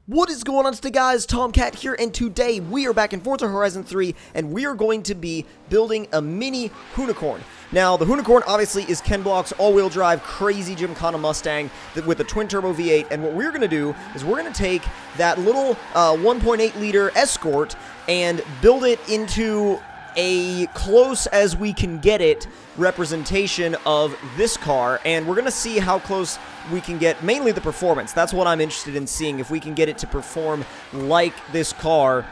What is going on today, guys? Tomcat here, and today we are back in Forza Horizon 3, and we are going to be building a mini Hoonicorn. Now, the Hoonicorn obviously is Ken Block's all-wheel drive, crazy Gymkhana Mustang with a twin-turbo V8, and what we're going to do is we're going to take that little 1.8-liter Escort and build it into a close as we can get it representation of this car, and we're going to see how close we can get, mainly the performance. That's what I'm interested in seeing, if we can get it to perform like this car,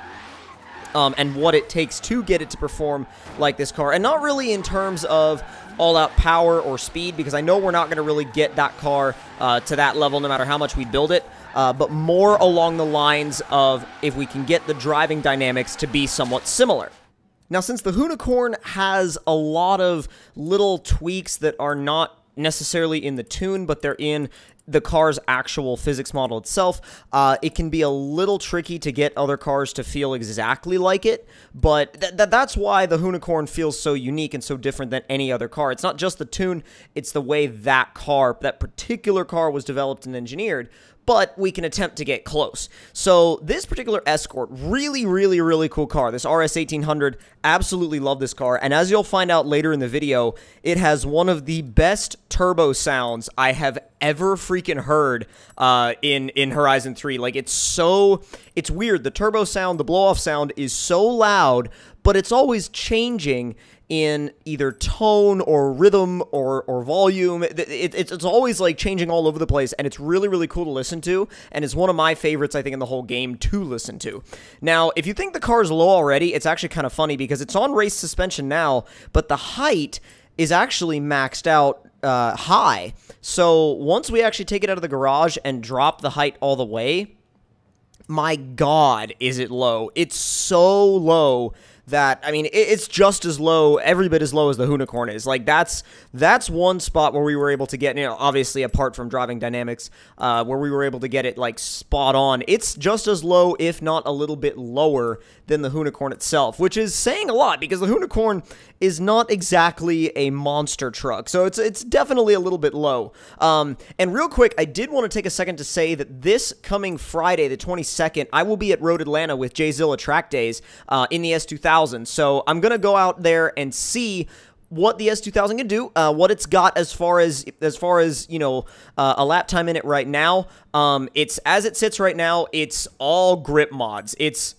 and what it takes to get it to perform like this car, and not really in terms of all-out power or speed, because I know we're not going to really get that car to that level no matter how much we build it, but more along the lines of if we can get the driving dynamics to be somewhat similar. Now, since the Hoonicorn has a lot of little tweaks that are not necessarily in the tune, but they're in the car's actual physics model itself, it can be a little tricky to get other cars to feel exactly like it, but that's why the Hoonicorn feels so unique and so different than any other car. It's not just the tune, it's the way that particular car was developed and engineered, but we can attempt to get close. So this particular Escort, really cool car. This RS 1800, absolutely love this car, and as you'll find out later in the video, it has one of the best turbo sounds I have ever freaking heard in Horizon 3. Like, it's weird. The turbo sound, the blow-off sound is so loud, but it's always changing in either tone or rhythm or volume. It's always like changing all over the place, and it's really cool to listen to, and it's one of my favorites, I think, in the whole game to listen to. Now, if you think the car is low already, it's actually kind of funny because it's on race suspension now, but the height is actually maxed out high. So once we actually take it out of the garage and drop the height all the way, my God, is it low. It's so low that, I mean, it's just as low, every bit as low as the Hoonicorn is. Like, that's one spot where we were able to get, you know, obviously apart from driving dynamics, where we were able to get it, like, spot on. It's just as low, if not a little bit lower, than the Hoonicorn itself, which is saying a lot, because the Hoonicorn is not exactly a monster truck, so it's definitely a little bit low. And real quick, I did want to take a second to say that this coming Friday, the 22nd, I will be at Road Atlanta with Jzilla Track Days in the S2000, so I'm going to go out there and see what the S2000 can do, what it's got as far as you know, a lap time in it right now. It's, as it sits right now, it's all grip mods. It's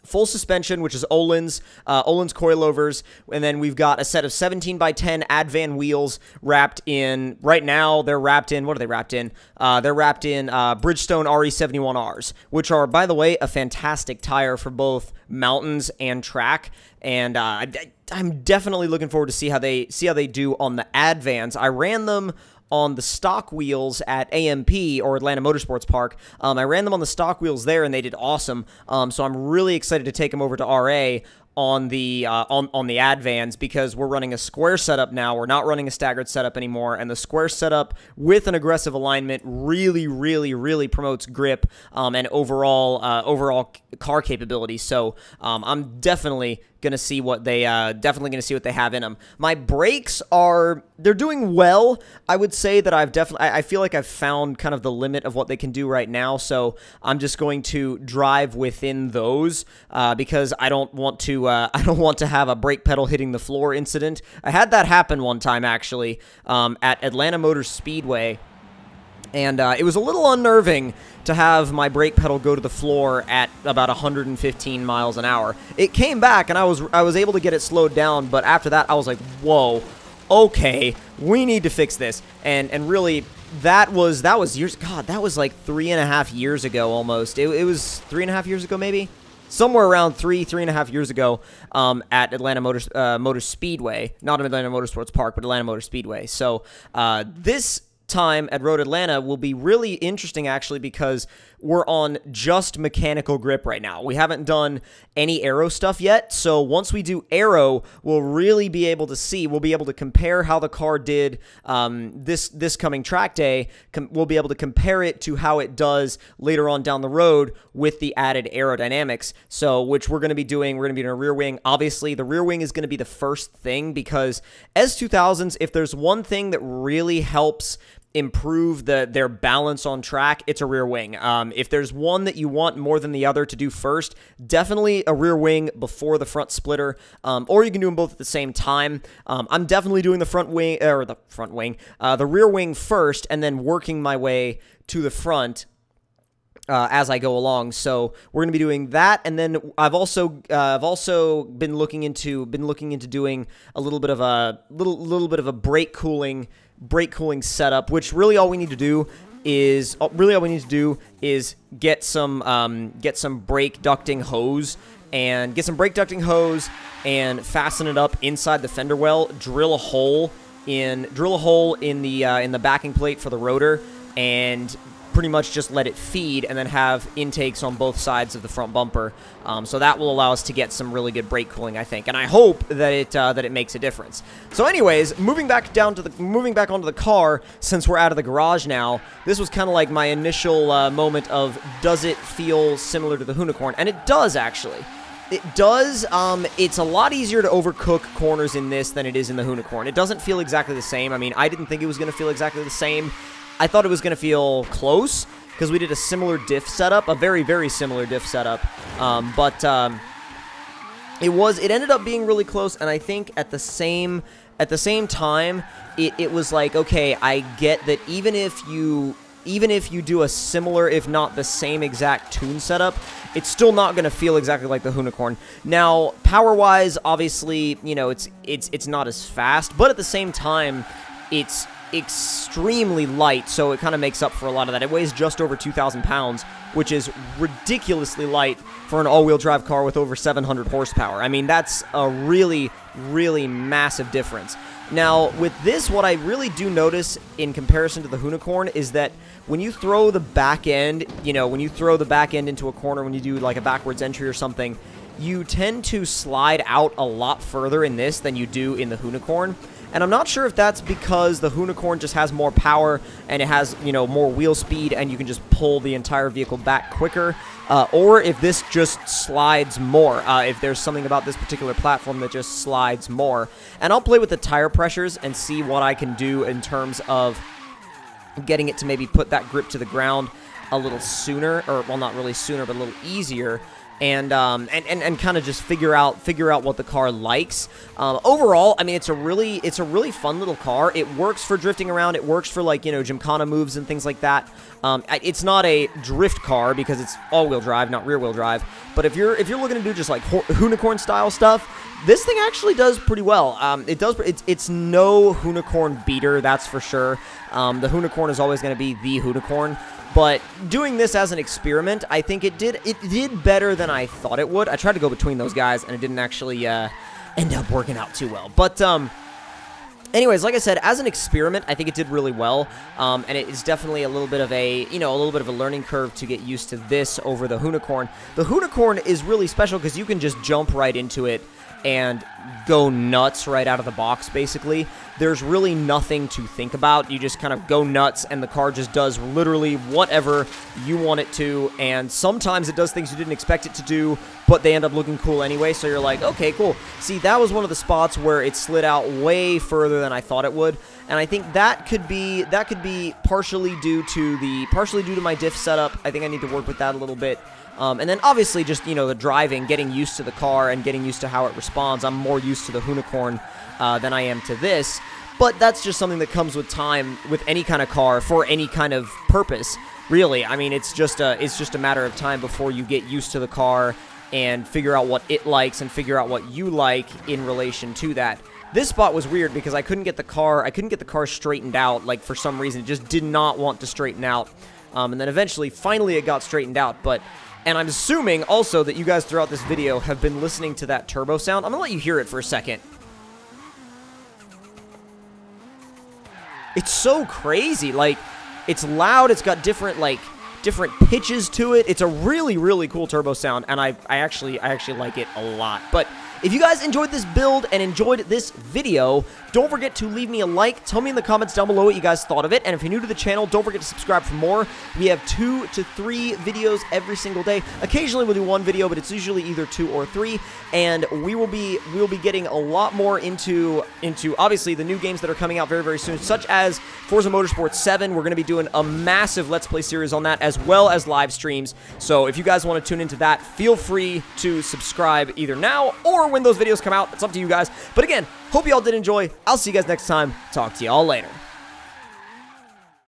full suspension, which is Öhlins coilovers, and then we've got a set of 17x10 Advan wheels wrapped in, right now, they're wrapped in, what are they wrapped in? They're wrapped in Bridgestone RE71Rs, which are, by the way, a fantastic tire for both mountains and track, and I'm definitely looking forward to see how they do on the Advans. I ran them on the stock wheels at AMP, or Atlanta Motorsports Park. I ran them on the stock wheels there, and they did awesome. So I'm really excited to take them over to RA on the Advans, because we're running a square setup now. We're not running a staggered setup anymore, and the square setup with an aggressive alignment really promotes grip and overall car capability. So I'm definitely gonna see what they have in them. My brakes they're doing well. I would say that I feel like I've found kind of the limit of what they can do right now, so I'm just going to drive within those because I don't want to have a brake pedal hitting the floor incident. I had that happen one time, actually, at Atlanta Motor Speedway, and it was a little unnerving to have my brake pedal go to the floor at about 115 miles an hour. It came back, and I was able to get it slowed down, but after that, I was like, whoa, okay, we need to fix this. And really, that was years, God, that was like 3.5 years ago almost. It was 3.5 years ago, maybe? Somewhere around 3.5 years ago, at Atlanta Motor Speedway. Not Atlanta Motorsports Park, but Atlanta Motor Speedway. So, this time at Road Atlanta will be really interesting, actually, because we're on just mechanical grip right now. We haven't done any aero stuff yet, so once we do aero, we'll really be able to see, we'll be able to compare how the car did this coming track day. We'll be able to compare it to how it does later on down the road with the added aerodynamics, so which we're going to be doing. We're going to be doing a rear wing. Obviously, the rear wing is going to be the first thing, because S2000s, if there's one thing that really helps improve their balance on track, it's a rear wing. If there's one that you want more than the other to do first, definitely a rear wing before the front splitter, or you can do them both at the same time. I'm definitely doing the rear wing first, and then working my way to the front as I go along. So we're going to be doing that, and then I've also been looking into doing a little bit of a brake cooling setup, which really all we need to do is get some brake ducting hose and fasten it up inside the fender well, drill a hole in the backing plate for the rotor, and pretty much just let it feed, and then have intakes on both sides of the front bumper. So that will allow us to get some really good brake cooling, I think, and I hope that it makes a difference. So, anyways, moving back onto the car, since we're out of the garage now. This was kind of like my initial moment of, does it feel similar to the Hoonicorn? And it does, actually. It does. It's a lot easier to overcook corners in this than it is in the Hoonicorn. It doesn't feel exactly the same. I mean, I didn't think it was going to feel exactly the same. I thought it was going to feel close, because we did a similar diff setup, a very, very similar diff setup. It ended up being really close, and I think at the same time, it was like, okay, I get that even if you do a similar, if not the same exact tune setup, it's still not going to feel exactly like the Hoonicorn. Now, power-wise, obviously, you know, it's not as fast, but at the same time, it's extremely light, so it kind of makes up for a lot of that. It weighs just over 2,000 pounds, which is ridiculously light for an all-wheel drive car with over 700 horsepower. I mean, that's a really, really massive difference. Now, with this, what I really do notice in comparison to the Hoonicorn is that when you throw the back end, into a corner, when you do like a backwards entry or something, you tend to slide out a lot further in this than you do in the Hoonicorn. And I'm not sure if that's because the Hoonicorn just has more power and it has, you know, more wheel speed and you can just pull the entire vehicle back quicker, or if this just slides more, if there's something about this particular platform that just slides more. And I'll play with the tire pressures and see what I can do in terms of getting it to maybe put that grip to the ground a little sooner, or, well, not really sooner, but a little easier. And kind of just figure out what the car likes. Overall, I mean, it's a really fun little car. It works for drifting around. It works for, like, you know, gymkhana moves and things like that. It's not a drift car because it's all-wheel drive, not rear-wheel drive. But if you're looking to do just like Hoonicorn style stuff, this thing actually does pretty well. It's no Hoonicorn beater, that's for sure. The Hoonicorn is always going to be the Hoonicorn. But doing this as an experiment, I think it did better than I thought it would. I tried to go between those guys, and it didn't actually end up working out too well. But anyways, like I said, as an experiment, I think it did really well. And it is definitely a little bit of a learning curve to get used to this over the Hoonicorn. The Hoonicorn is really special because you can just jump right into it and go nuts right out of the box, basically. There's really nothing to think about. You just kind of go nuts, and the car just does literally whatever you want it to, and sometimes it does things you didn't expect it to do, but they end up looking cool anyway, so you're like, okay, cool. See, that was one of the spots where it slid out way further than I thought it would, and I think that could be partially due to my diff setup. I think I need to work with that a little bit. And then obviously just, you know, the driving, getting used to the car and getting used to how it responds. I'm more used to the Hoonicorn than I am to this. But that's just something that comes with time with any kind of car for any kind of purpose, really. I mean, it's just a matter of time before you get used to the car and figure out what it likes and figure out what you like in relation to that. This spot was weird because I couldn't get the car straightened out. Like, for some reason, it just did not want to straighten out. And then eventually, finally, it got straightened out. And I'm assuming also that you guys throughout this video have been listening to that turbo sound. I'm gonna let you hear it for a second. It's so crazy. Like, it's loud. It's got different pitches to it. It's a really, really cool turbo sound, and I actually like it a lot. But if you guys enjoyed this build and enjoyed this video, don't forget to leave me a like. Tell me in the comments down below what you guys thought of it. And if you're new to the channel, don't forget to subscribe for more. We have 2 to 3 videos every single day. Occasionally we'll do 1 video, but it's usually either 2 or 3. And we'll be getting a lot more into obviously the new games that are coming out very, very soon, such as Forza Motorsport 7. We're going to be doing a massive Let's Play series on that, as well as live streams. So if you guys want to tune into that, feel free to subscribe either now or when those videos come out. It's up to you guys. But again, hope you all did enjoy. I'll see you guys next time. Talk to you all later.